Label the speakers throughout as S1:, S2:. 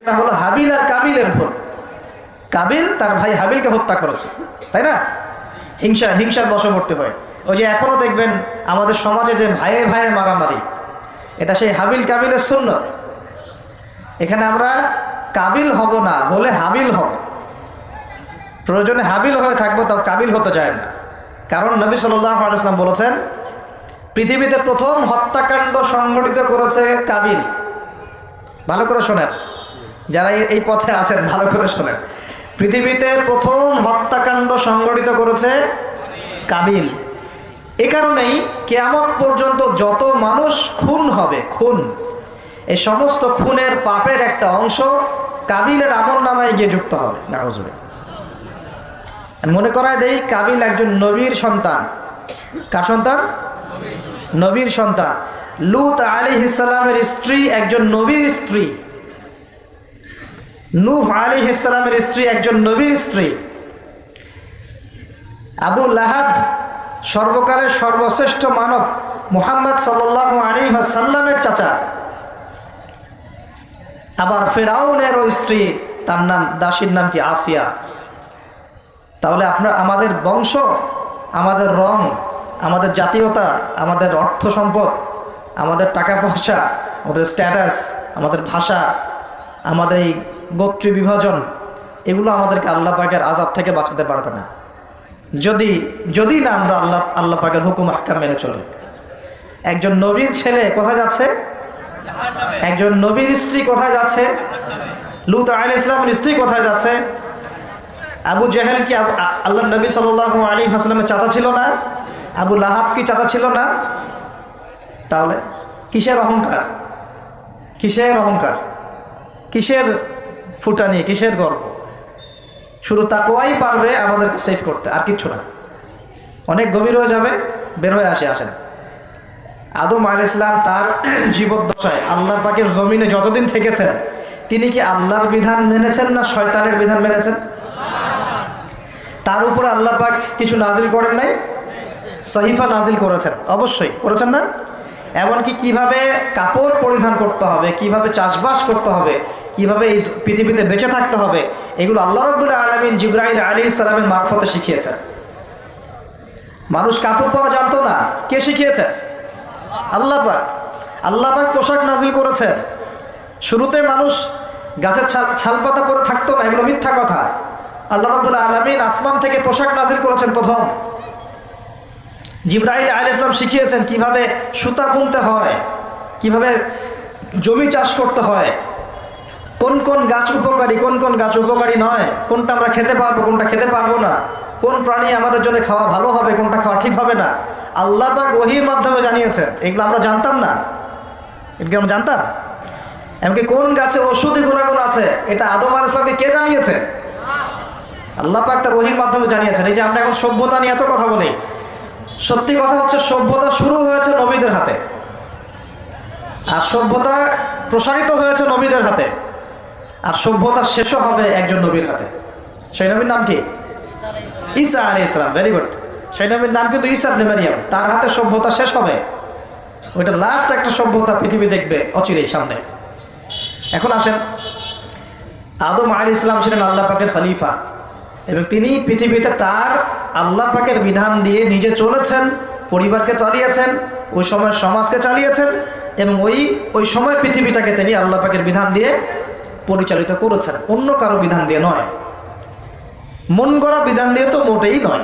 S1: এটা হলো হাবিল আর কাবিলের ভোট। কাবিল তার ভাই হাবিলকে হত্যা করেছে, তাই না? হিংসার বশবর্তী হয়। ওই যে এখনো দেখবেন আমাদের সমাজে যে ভাইয়ে ভাইয়ে মারামারি, এটা সেই হাবিল কাবিলের সুন্নত। এখানে আমরা কাবিল হব না, হলে হাবিল হব। প্রয়োজনে হাবিল হয়ে থাকবো, তাও কাবিল হতে চায় না। কারণ নবী সাল্লাল্লাহু আলাইহি ওয়াসাল্লাম বলেছেন, পৃথিবীতে প্রথম হত্যাকাণ্ড সংগঠিত করেছে কাবিল। ভালো করে শোনেন, যারা এই পথে আছেন ভালো করে শোনেন। পৃথিবীতে প্রথম হত্যাকাণ্ড সংগঠিত করেছে কাবিল। এ কারণেই কিয়ামত পর্যন্ত যত মানুষ খুন হবে, এই সমস্ত খুনের পাপের একটা অংশ কাবিলের আমলনামায় গিয়ে যুক্ত হবে। নাউজুবিল্লাহ। মনে করায় দেই, কাবিল একজন নবীর সন্তান। কার সন্তান? নবীর সন্তান। লূত আলাইহিস সালামের স্ত্রী একজন নবীর স্ত্রী। নূহ আলাইহিস সালামের স্ত্রী একজন নবীর স্ত্রী। আবু লাহাব সর্বকালের সর্বশ্রেষ্ঠ মানব মুহাম্মদ সাল্লাল্লাহু আলাইহি ওয়াসাল্লামের চাচা। আবার ফেরাউনের স্ত্রী, তার নাম, দাসীর নাম কি? আসিয়া। তাহলে আমাদের বংশ, আমাদের রং, আমাদের জাতীয়তা, আমাদের অর্থ সম্পদ, আমাদের টাকা পয়সা, আমাদের স্ট্যাটাস, আমাদের ভাষা, আমাদের এই গোত্রীয় বিভাজন, এগুলো আমাদেরকে আল্লাহ পাকের আযাব থেকে বাঁচাতে পারবে না, যদি না আমরা আল্লাহ পাকের হুকুম আহকাম মেনে চলি। একজন নবীর ছেলে কোথায় যাচ্ছে? একজন নবীর স্ত্রী কোথায় যাচ্ছে? লূত আলাইহিস সালামের স্ত্রী কোথায় যাচ্ছে? আবু জেহেল কি আল্লাহ নবী সাল্লাল্লাহু আলাইহি ওয়াসাল্লামের চাচা ছিল না? আবু লাহাব কি চাচা ছিল না? তাহলে কিসের অহংকার, কিসের ফুটানি, কিসের গর্ব? শুধু তাকওয়াই পারবে আমাদেরকে সেভ করতে, আর কিচ্ছু না। অনেক গভীর হয়ে যাবে, বের হয়ে আসেন। আদম আলাইহিস সালাম তার জীবদ্দশায় আল্লাহ পাকের জমিনে যতদিন থেকেছেন, তিনি কি আল্লাহর বিধান মেনেছেন না শয়তানের বিধান মেনেছেন? তার উপরে আল্লাহ পাক কিছু নাজিল করেন নাই? সহিফা নাজিল করেছেন, অবশ্যই করেছেন না? এমনকি কিভাবে কাপড় পরিধান করতে হবে, কিভাবে চাষবাস করতে হবে, কিভাবে এই পৃথিবীতে বেঁচে থাকতে হবে, এগুলো আল্লাহ রাব্বুল আলামিন জিবরাইল আলাইহিস সালামের মারফতে শিখিয়েছেন। মানুষ কাপড় পরা জানতো না, কে শিখিয়েছেন? আল্লাহ পাক। আল্লাহ পাক পোশাক নাজিল করেছেন। শুরুতে মানুষ গাছের ছালপাতা পরে থাকতো না, এগুলো মিথ্যা কথা। আল্লাহ রাব্বুল আলামিন আসমান থেকে পোশাক নাজিল করেছেন প্রথম। জিবরাইল আলাইহিস সালাম শিখিয়েছেন কিভাবে সুতা বুনতে হয়, কিভাবে জমি চাষ করতে হয়, কোন কোন গাছ উপকারী, কোন কোন গাছ উপকারী নয়, কোনটা আমরা খেতে পারবো, কোনটা খেতে পারবো না, কোন প্রাণী আমাদের জন্য খাওয়া ভালো হবে, কোনটা খাওয়া ঠিক হবে না, আল্লাহ পাক ওহীর মাধ্যমে জানিয়েছেন। এগুলো আমরা জানতাম না, এগুলো আমরা জানতাম। এমনকি কোন গাছে ঔষধি গুণাগুণ আছে, এটা আদম আলাইহিস সালামকে কে জানিয়েছে? আল্লাহ পাক তার ওহীর মাধ্যমে জানিয়েছেন। এই যে আমরা এখন সভ্যতা নিয়ে এত কথা বলি, সত্যি কথা হচ্ছে সভ্যতা শুরু হয়েছে নবীদের হাতে, আর সভ্যতা প্রসারিত হয়েছে নবীদের হাতে, আর সভ্যতা শেষও হবে একজন নবীর হাতে। সেই নবীর নাম কি? ঈসা আলাইহিস সালাম। Very good. সেই নবীর নাম কিন্তু ঈসা ইবনে মারইয়াম। তার হাতে সভ্যতা শেষ হবে। ওইটা লাস্ট একটা সভ্যতা পৃথিবী দেখবে অচিরেই সামনে। এখন আসেন, আদম আলাইহিস সালাম ছিলেন আল্লাহ পাকের খলিফা, এবং তিনি পৃথিবীতে তার আল্লাহ পাকের বিধান দিয়ে নিজে চলেছেন, পরিবারকে চালিয়েছেন, ওই সময় সমাজকে চালিয়েছেন, এবং ওই সময় পৃথিবীটাকে তিনি আল্লাহ পাকের বিধান দিয়ে পরিচালিত করেছেন, অন্য কারো বিধান দিয়ে নয়, মন গড়া বিধান দিয়ে তো মোটেই নয়,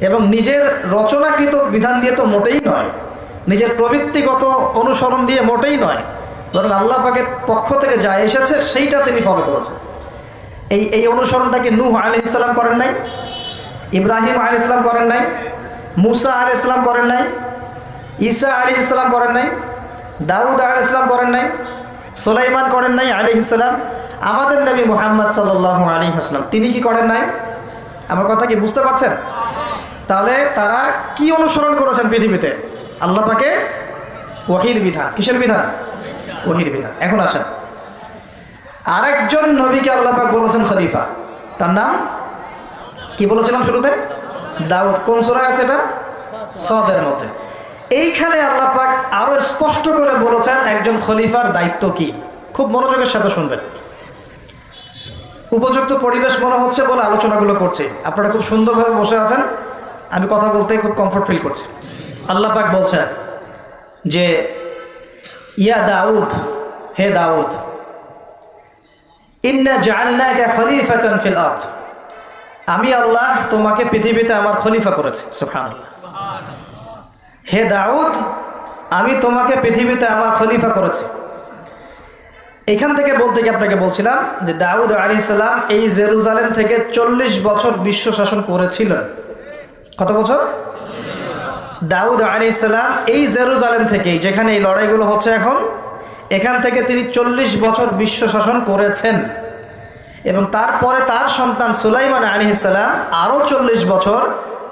S1: এবং নিজের রচনাকৃত বিধান দিয়ে তো মোটেই নয়, নিজের প্রবৃত্তিগত অনুসরণ দিয়ে মোটেই নয়, বরং আল্লাহ পাকের পক্ষ থেকে যা এসেছে সেইটা তিনি ফলো করেছেন। এই অনুসরণটাকে নূহ আলাইহিস সালাম করেন নাই, ইব্রাহিম আলাইহিস সালাম করেন নাই, মুসা আলাইহিস সালাম করেন নাই, ঈসা আলাইহিস সালাম করেন নাই, দাউদ আলাইহিস সালাম করেন নাই, সুলাইমান করেন নাই আলাইহিস সালাম। আমাদের নবী মুহাম্মদ সাল্লাল্লাহু আলাইহি ওয়াসাল্লাম তিনি কি করেন নাই? আমার কথা কি বুঝতে পারছেন? তাহলে তারা কি অনুসরণ করেছেন পৃথিবীতে? আল্লাহ পাকের ওহীর বিধান। কিসের বিধান? ওহীর বিধান। এখন আসেন, আরেকজন নবীকে আল্লাহ পাক বলেছেন খলিফা, তার নাম কি বলেছিলাম শুরুতে? দাউদ। কোন সূরায় আছে এটা? সদের মধ্যে। এইখানে আল্লাহ পাক আরো স্পষ্ট করে বলেছেন একজন খলিফার দায়িত্ব কি। খুব মনোযোগের সাথে শুনবেন। উপযুক্ত পরিবেশ মনে হচ্ছে বলে আলোচনাগুলো করছি। আপনারা খুব সুন্দরভাবে বসে আছেন, আমি কথা বলতে খুব কমফোর্ট ফিল করছি। আল্লাহ পাক বলছেন যে ইয়া দাউদ, হে দাউদ, ইন্না জাআলনাকা খলিফাতান ফিল আরদ, আমি আল্লাহ তোমাকে পৃথিবীতে আমার খলিফা করেছি। সুবহানাল্লাহ। হে দাউদ, আমি তোমাকে পৃথিবীতে আমার খলিফা করেছি। এখান থেকে বলতে গিয়ে আপনাকে বলছিলাম যে দাউদ আলাইহিস সালাম এই জেরুজালেম থেকে 40 বছর বিশ্ব শাসন করেছিলেন। কত বছর? দাউদ আলাইহিস সালাম এই জেরুজালেম থেকেই, যেখানে এই লড়াইগুলো হচ্ছে এখন, এখান থেকে তিনি 40 বছর বিশ্ব শাসন করেছেন। এবং তারপরে তার সন্তান সুলাইমান আলাইহিস সালাম আরও 40 বছর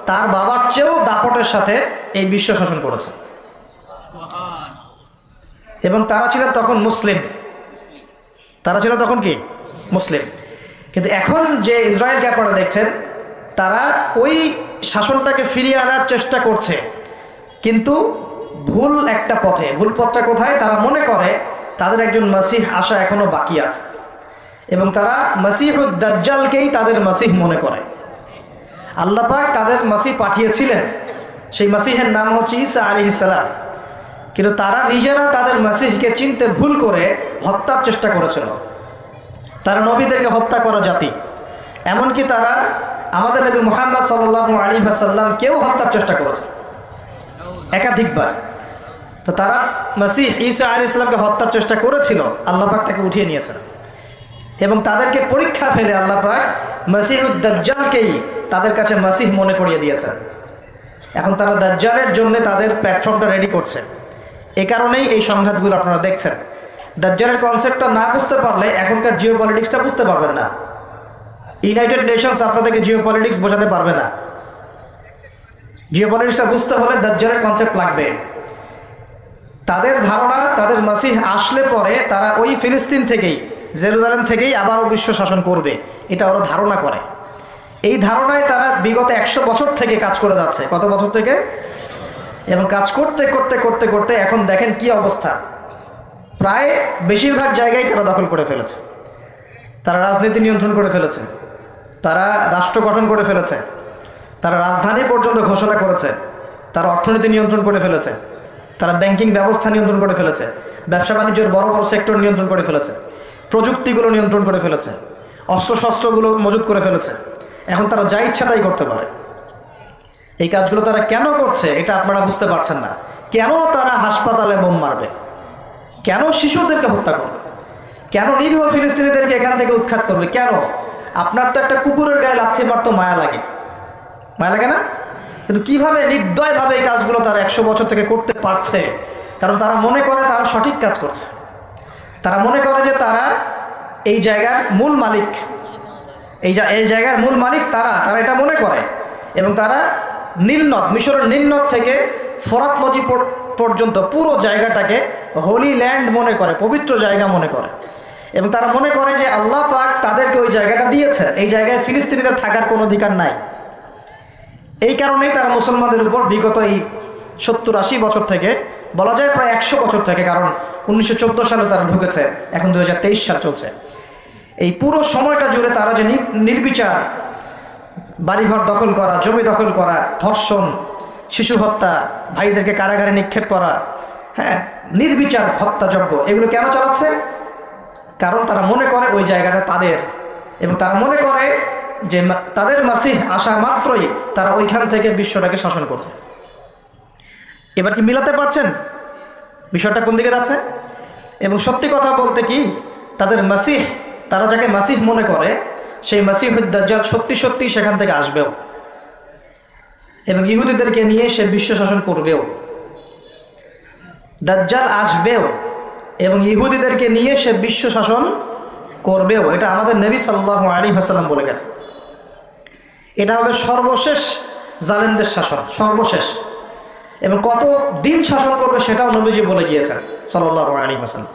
S1: তার বাবার চেয়েও দাপটের সাথে এই বিশ্ব শাসন করেছেন। এবং তারা ছিলেন তখন মুসলিম, তারা ছিল তখন কি মুসলিম। কিন্তু এখন যে ইসরায়েলকে আপনারা দেখছেন, তারা ওই শাসনটাকে ফিরিয়ে আনার চেষ্টা করছে, কিন্তু ভুল একটা পথে। ভুল পথটা কোথায়? তারা মনে করে তাদের একজন মাসিহ আসা এখনো বাকি আছে, এবং তারা মাসিহুদ দাজ্জালকেই তাদের মাসিহ মনে করে। আল্লাহ পাক তাদের মাসিহ পাঠিয়েছিলেন, সেই মাসিহের নাম হচ্ছে ঈসা আলাইহিস সালাম, কিন্তু তারা নিজেরা তাদের মাসিহকে চিনতে ভুল করে হত্যার চেষ্টা করেছিল। তারা নবীদেরকে হত্যা করা জাতি, এমনকি তারা আমাদের নবী মুহাম্মদ সাল্লাল্লাহু আলাইহি ওয়াসাল্লামকেও হত্যার চেষ্টা করেছে একাধিকবার। তো তারা মাসিহ ঈসা আলাইহিস সালামকে হত্যার চেষ্টা করেছিল, আল্লাহ পাক তাকে উঠিয়ে নিয়েছেন। এবং তাদেরকে পরীক্ষা ফেলে আল্লাহ পাক মাসিহুদ দাজ্জালকেই তাদের কাছে মাসিহ মনে করিয়ে দিয়েছেন। এখন তারা দাজ্জালের জন্য তাদের প্ল্যাটফর্মটা রেডি করছে। এই কারণেই এই সংঘাতগুলো আপনারা দেখছেন। দাজ্জালের কনসেপ্টটা না বুঝতে পারলে এখনকার জিও পলিটিক্সটা বুঝতে পারবেন না। ইউনাইটেড নেশনস আপনাদেরকে জিও পলিটিক্স বোঝাতে পারবে না। জিও পলিটিক্সটা বুঝতে হলে দাজ্জালের কনসেপ্ট লাগবে। তাদের ধারণা তাদের মাসিহ আসলে পরে তারা ওই ফিলিস্তিন থেকেই, জেরুজালেম থেকেই আবারও বিশ্ব শাসন করবে, এটা ওরা ধারণা করে। এই ধারণায় তারা বিগত 100 বছর থেকে কাজ করে যাচ্ছে। কত বছর থেকে? এবং কাজ করতে করতে করতে করতে এখন দেখেন কি অবস্থা। প্রায় বেশিরভাগ জায়গায় তারা দখল করে ফেলেছে। তারা রাজনীতি নিয়ন্ত্রণ করে ফেলেছে, তারা রাষ্ট্র গঠন করে ফেলেছে, তারা রাজধানী পর্যন্ত ঘোষণা করেছে, তারা অর্থনীতি নিয়ন্ত্রণ করে ফেলেছে, তারা ব্যাংকিং ব্যবস্থা নিয়ন্ত্রণ করে ফেলেছে, ব্যবসা বাণিজ্যের বড় বড় সেক্টর নিয়ন্ত্রণ করে ফেলেছে, প্রযুক্তিগুলো নিয়ন্ত্রণ করে ফেলেছে, অস্ত্রশস্ত্রগুলো মজুত করে ফেলেছে। এখন তারা যা ইচ্ছা তাই করতে পারে। এই কাজগুলো তারা কেন করছে এটা আপনারা বুঝতে পারছেন না। কেন তারা হাসপাতালে বোম মারবে? কেন শিশুদেরকে হত্যা করবে? কেন নিরীহ ফিলিস্তিনিদেরকে এখান থেকে উৎখাত করবে? কেন? আপনার তো একটা কুকুরের গায়ে লাথি মারতো মায়া লাগে, মায়া লাগে না? কিন্তু কিভাবে নির্দয়ভাবে এই কাজগুলো তারা 100 বছর থেকে করতে পারছে? কারণ তারা মনে করে তারা সঠিক কাজ করছে। তারা মনে করে যে তারা এই জায়গার মূল মালিক, এই জায়গার মূল মালিক তারা এটা মনে করে। এবং তারা নীলনদ, মিশরের নীলনদ থেকে ফোরাত নদী পর্যন্ত পুরো জায়গাটাকে হোলি ল্যান্ড মনে করে, পবিত্র জায়গা মনে করে। এবং তারা মনে করে যে আল্লাহ পাক তাদেরকে ওই জায়গাটা দিয়েছে, এই জায়গায় ফিলিস্তিনিদের থাকার কোনো অধিকার নাই। এই কারণেই তারা মুসলমানদের উপর বিগত এই 70-80 বছর থেকে, বলা যায় প্রায় 100 বছর থেকে, কারণ 1914 সালে তারা ঢুকেছে, এখন 2023 সাল চলছে, এই পুরো সময়টা জুড়ে তারা যে নির্বিচার বাড়িঘর দখল করা, জমি দখল করা, ধর্ষণ, শিশু হত্যা, ভাইদেরকে কারাগারে নিক্ষেপ করা, হ্যাঁ, নির্বিচার হত্যাযজ্ঞ, এগুলো কেন চালাচ্ছে? কারণ তারা মনে করে ওই জায়গাটা তাদের, এবং তারা মনে করে যে তাদের মাসিহ আসা মাত্রই তারা ওইখান থেকে বিশ্বটাকে শাসন করবে। এবার কি মিলাতে পারছেন বিষয়টা কোন দিকে যাচ্ছে? এবং সত্যি কথা বলতে কি, তাদের মাসিহ, তারা যাকে মাসিহ মনে করে, সেই মাসিহুদ দাজ্জাল সত্যি সত্যি সেখান থেকে আসবেও, এবং ইহুদিদেরকে নিয়ে সে বিশ্ব শাসন করবেও। দাজ্জাল আসবেও এবং ইহুদিদেরকে নিয়ে সে বিশ্ব শাসন করবেও। এটা আমাদের নবী সাল্লাল্লাহু আলাইহি ওয়াসাল্লাম বলে গেছে। এটা হবে সর্বশেষ জালেমদের শাসন, সর্বশেষ। এবং কত দিন শাসন করবে সেটাও নবীজি বলে গিয়েছেন সাল্লাল্লাহু আলাইহি ওয়াসাল্লাম।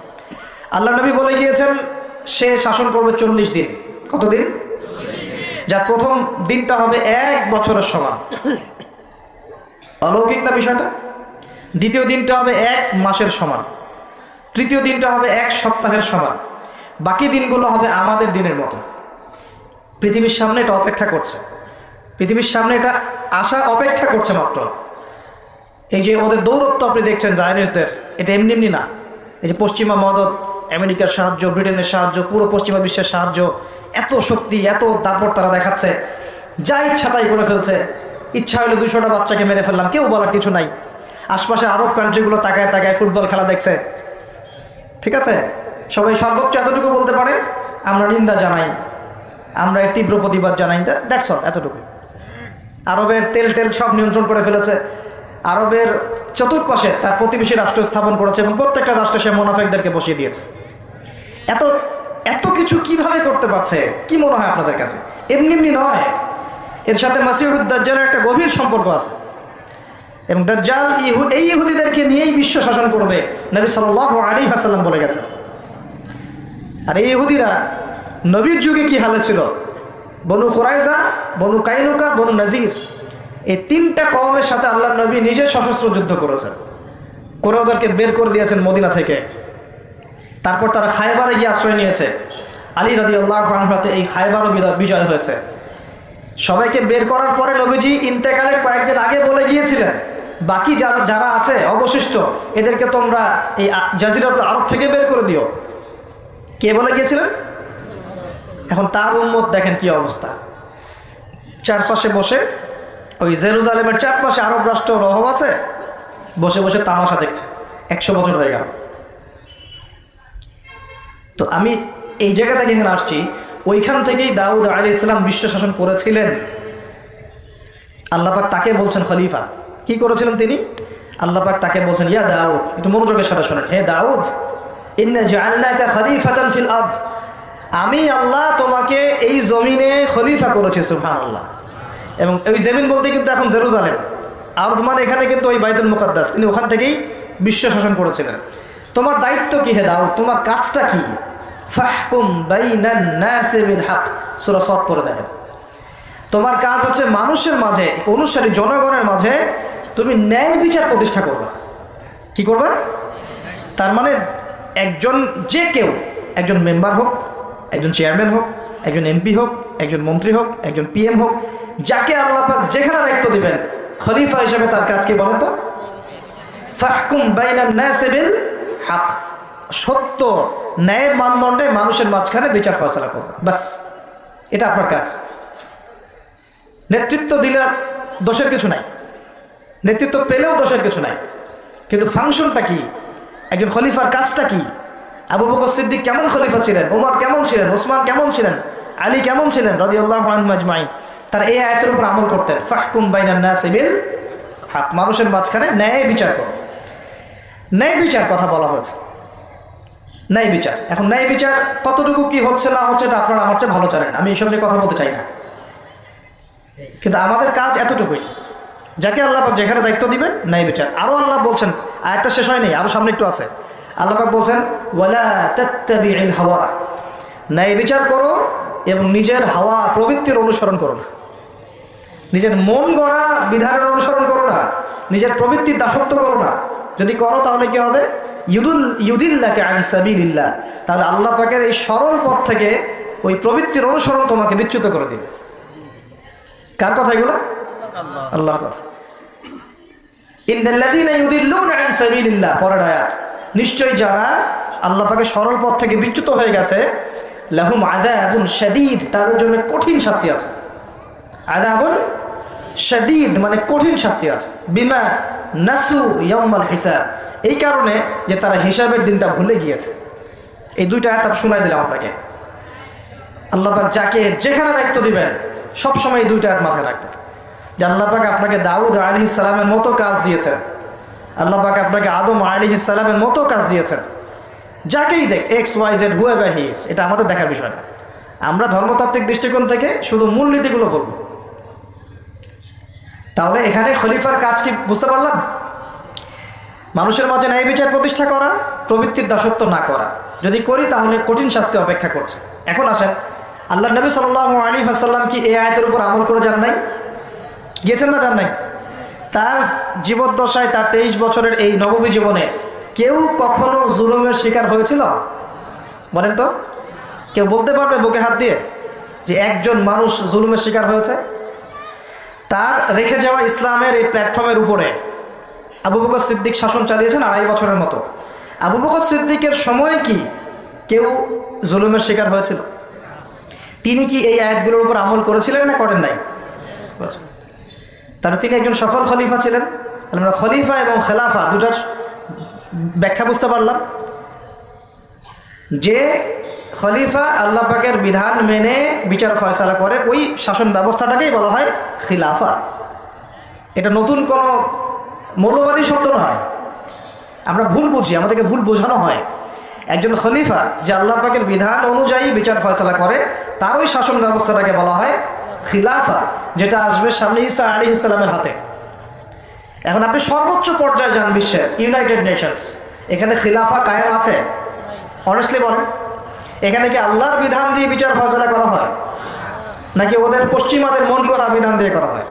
S1: আল্লাহ নবী বলে গিয়েছেন সে শাসন করবে 40 দিন। কতদিন? যার প্রথম দিনটা হবে 1 বছরের সমান। অলৌকিক না বিষয়টা? দ্বিতীয় দিনটা হবে 1 মাসের সমান। তৃতীয় দিনটা হবে 1 সপ্তাহের সমান। বাকি দিনগুলো হবে আমাদের দিনের মতো। পৃথিবীর সামনে এটা অপেক্ষা করছে, পৃথিবীর সামনে এটা আসা অপেক্ষা করছে মাত্র। এই যে ওদের দৌরত্ব আপনি দেখছেন জায়নিস্টদের, এটা এমনি এমনি না। এই যে পশ্চিমা মদত, আমেরিকার সাহায্য, ব্রিটেনের সাহায্য, পুরো পশ্চিমা বিশ্বের সাহায্য, এত শক্তি, এত দাপট তারা দেখাচ্ছে, যা ইচ্ছা তাই করে ফেলছে। ইচ্ছা হলে 200টা বাচ্চাকে মেরে ফেললাম, কেউ বলার কিছু নাই। আশপাশে আরব কান্ট্রিগুলো তাকায় তাকায় ফুটবল খেলা দেখছে, ঠিক আছে? সবাই সর্বোচ্চ এতটুকু বলতে পারে, আমরা নিন্দা জানাই, আমরা এর তীব্র প্রতিবাদ জানাই, দ্যাটস অল, এতটুকু। আরবের তেল সব নিয়ন্ত্রণ করে ফেলেছে, আরবের চতুর্পাশে তার প্রতিবেশী রাষ্ট্র স্থাপন করেছে এবং প্রত্যেকটা রাষ্ট্রে সে মুনাফিকদেরকে বসিয়ে দিয়েছে। এত এত কিছু কিভাবে করতে পারছে কি মনে হয় আপনাদের কাছে? এমনি এমনি নয়, এর সাথে মাসিহুদ দাজ্জালের একটা গভীর সম্পর্ক আছে। এবং দাজ্জাল এই ইহুদিদেরকে নিয়েই বিশ্ব শাসন করবে, নবী সাল্লাল্লাহু আলাইহি ওয়াসাল্লাম বলে গেছেন। আর এই ইহুদিরা নবীর যুগে কি হালে ছিল? বনু কুরাইজা, বনু কাইনুকা, বনু নাজির, এই 3টা কওমের সাথে আল্লাহ নবী নিজে সশস্ত্র যুদ্ধ করেছেন, করে ওদেরকে বের করে দিয়েছেন মদিনা থেকে। তারপর তারা খায়বারে গিয়ে আশ্রয় নিয়েছে। আলী রাদিয়াল্লাহু আনহু হাতে এই খায়বারও বিজয় হয়েছে। সবাইকে বের করার পরে নবীজি ইন্তেকালের কয়েকদিন আগে বলে গিয়েছিলেন, বাকি যারা আছে অবশিষ্ট, এদেরকে তোমরা এই জাজিরাতুল আরব থেকে বের করে দিও। কে বলে গিয়েছিলেন? এখন তার উম্মত দেখেন কি অবস্থা। চারপাশে বসে, ওই জেরুজালেমের চারপাশে আরব রাষ্ট্র রহম আছে, বসে বসে তামাশা দেখছে। 100 বছর হয়ে গেল। তো আমি এই জায়গা থেকে এখানে আসছি, ওইখান থেকেই দাউদ আলাইহিস সালাম বিশ্ব শাসন করেছিলেন। আল্লাহ পাক তাকে বলছেন খলিফা। কি করেছিলেন তিনি? আল্লাহ পাক তাকে বলছেন, ইয়া দাউদ, একটু মনোযোগের সাথে শোনেন, হে দাউদ, ইন্না জাআলনাকা খলিফাতান ফিল আরদ, আমি আল্লাহ তোমাকে এই জমিনে খলিফা করেছি। সুবহানাল্লাহ। এবং ওই জমিন বলতে কিন্তু এখন জেরুজালেম, আরদ মানে এখানে কিন্তু ওই বাইতুল মুকাদ্দাস, তিনি ওখান থেকেই বিশ্ব শাসন করেছিলেন। তোমার দায়িত্ব কি হে দাউদ? তোমার কাজটা কি? ফাহকুম বাইনান নাসি বিল হক, সূরা সাদ পড়ে দেখেন। তোমার কাজ হচ্ছে মানুষের মাঝে, অনুসারী জনগণের মাঝে তুমি ন্যায় বিচার প্রতিষ্ঠা করবে। কি করবে? তার মানে একজন, যে কেউ, একজন মেম্বার হোক, একজন চেয়ারম্যান হোক, একজন এমপি হোক, একজন মন্ত্রী হোক, একজন পিএম হোক, যাকে আল্লাহ পাক যেখানে দায়িত্ব দিবেন, খলিফা হিসেবে তার কাজ কি বলেন তো? ফাহকুম বাইনান নাসি বিল হক, সত্য ন্যায়ের মানদণ্ডে মানুষের মাঝখানে বিচার ফয়সালা করবে, বাস, এটা আপনার কাজ। নেতৃত্ব দিলে দোষের কিছু নাই, নেতৃত্ব পেলেও দোষের কিছু নাই, কিন্তু ফাংশনটা কি? একজন খলিফার কাজটা কি? আবু বকর সিদ্দিক কেমন খলিফা ছিলেন? ওমর কেমন ছিলেন? ওসমান কেমন ছিলেন? আলী কেমন ছিলেন রাদিয়াল্লাহু আনহুম আজমাইন? তারা এই আয়াতের উপর আমল করতেন, ফাহকুম বাইনান নাসি বিল হক, মানুষের মাঝখানে ন্যায় বিচার করো। ন্যায় বিচার কথা বলা হয়েছে, ন্যায় বিচার। এখন ন্যায় বিচার কতটুকু কি হচ্ছে না হচ্ছে এটা আপনারা আমার চেয়ে ভালো জানেন, আমি এইসব নিয়ে কথা বলতে চাই না, কিন্তু আমাদের কাজ এতটুকুই, যাকে আল্লাহ পাক যেখানে দায়িত্ব দিবেন ন্যায় বিচার। আরো আল্লাহ বলছেন, আয়াতটা শেষ হয়নি, আরো সামনে একটু আছে। আল্লাহ পাক বলছেন, ওয়ালা তাত্তাবিউল হাওয়া, ন্যায় বিচার করো এবং নিজের হাওয়া প্রবৃত্তির অনুসরণ করো না, নিজের মন গড়া বিধানের অনুসরণ করো না, নিজের প্রবৃত্তির দাসত্ব করো না। যদি করো তাহলে কি হবে? ইউদিল্লাকা আন সাবিলিল্লাহ, তাহলে আল্লাহ পাকের এই সরল পথ থেকে ওই প্রবৃত্তির অনুসরণ তোমাকে বিচ্যুত করে দিবে। কার কথা এগুলো? আল্লাহর কথা। ইন্নাল্লাযীনা ইউদিল্লুনা আন সাবিলিল্লাহ, পরের আয়াত, নিশ্চয়ই যারা আল্লাহ পাকের সরল পথ থেকে বিচ্যুত হয়ে গেছে, লাহুম আযাবুন শাদীদ, তাদের জন্য কঠিন শাস্তি আছে। আযাবুন শাদীদ মানে কঠিন শাস্তি আছে। বিমা নাসু ইয়াউমাল হিসাব, এই কারণে যে তারা হিসাবের দিনটা ভুলে গিয়েছে। এই দুইটা আয়াত আমি শোনাই দিলাম আপনাকে। আল্লাহ পাক যাকে যেখানে দায়িত্ব দিবেন সবসময় এই দুইটা আয়াত মাথায় রাখবেন, যে আল্লাহ পাক আপনাকে দাউদ আলাইহিস সালামের মতো কাজ দিয়েছেন, আল্লাহ পাক আপনাকে আদম আলাইহিস সালামের মতো কাজ দিয়েছেন। যাকেই দেখ, X Y Z whoever he is, এটা আমাদের দেখার বিষয় না। আমরা ধর্মতাত্ত্বিক দৃষ্টিকোণ থেকে শুধু মূলনীতিগুলো বলবো। তাহলে এখানে খলিফার কাজ কি বুঝতে পারলাম? মানুষের মাঝে ন্যায় বিচার প্রতিষ্ঠা করা, প্রবৃত্তির দাসত্ব না করা। যদি করি তাহলে কঠিন শাস্তি অপেক্ষা করছে। এখন আসেন, আল্লাহ নবী সাল্লাল্লাহু আলাইহি ওয়াসাল্লাম কি এই আয়াতের উপর আমল করে যান নাই? গিয়েছেন না যান নাই? তার জীবদ্দশায়, তার 23 বছরের এই নববী জীবনে কেউ কখনো জুলুমের শিকার হয়েছিল? বলেন তো, কেউ বলতে পারবে বুকে হাত দিয়ে? যে একজন মানুষ জুলুমের শিকার হয়েছে, তার রেখে যাওয়া ইসলামের এই প্ল্যাটফর্মের উপরে আবু বকর সিদ্দিক শাসন চালিয়েছেন 2.5 বছরের মতো। আবু বকর সিদ্দিকের সময়ে কি কেউ জুলুমের শিকার হয়েছিল? তিনি কি এই আয়াতগুলোর উপর আমল করেছিলেন না করেন নাই? তাহলে তিনি একজন সফল খলিফা ছিলেন। আমরা খলিফা এবং খেলাফা দুটার ব্যাখ্যা বুঝতে পারলাম। যে খলিফা আল্লাহ পাকের বিধান মেনে বিচার ফয়সালা করে, ওই শাসন ব্যবস্থাটাকেই বলা হয় খিলাফা। এটা নতুন কোনো মৌলবাদী শব্দ নয়, আমরা ভুল বুঝি, আমাদেরকে ভুল বোঝানো হয়। একজন খলিফা যে আল্লাহ পাকের বিধান অনুযায়ী বিচার ফয়সালা করে, তার ওই শাসন ব্যবস্থাটাকে বলা হয় খিলাফা, যেটা আসবে সামনে ঈসা আলাইহিস সালামের হাতে। এখন আপনি সর্বোচ্চ পর্যায়ে যান বিশ্বের, ইউনাইটেড নেশনস, এখানে খিলাফা কায়েম আছে? অনেস্টলি বলেন, এখানে কি আল্লাহর বিধান দিয়ে বিচার ফয়সালা করা হয়, নাকি ওদের পশ্চিমাদের মন করা বিধান দিয়ে করা হয়?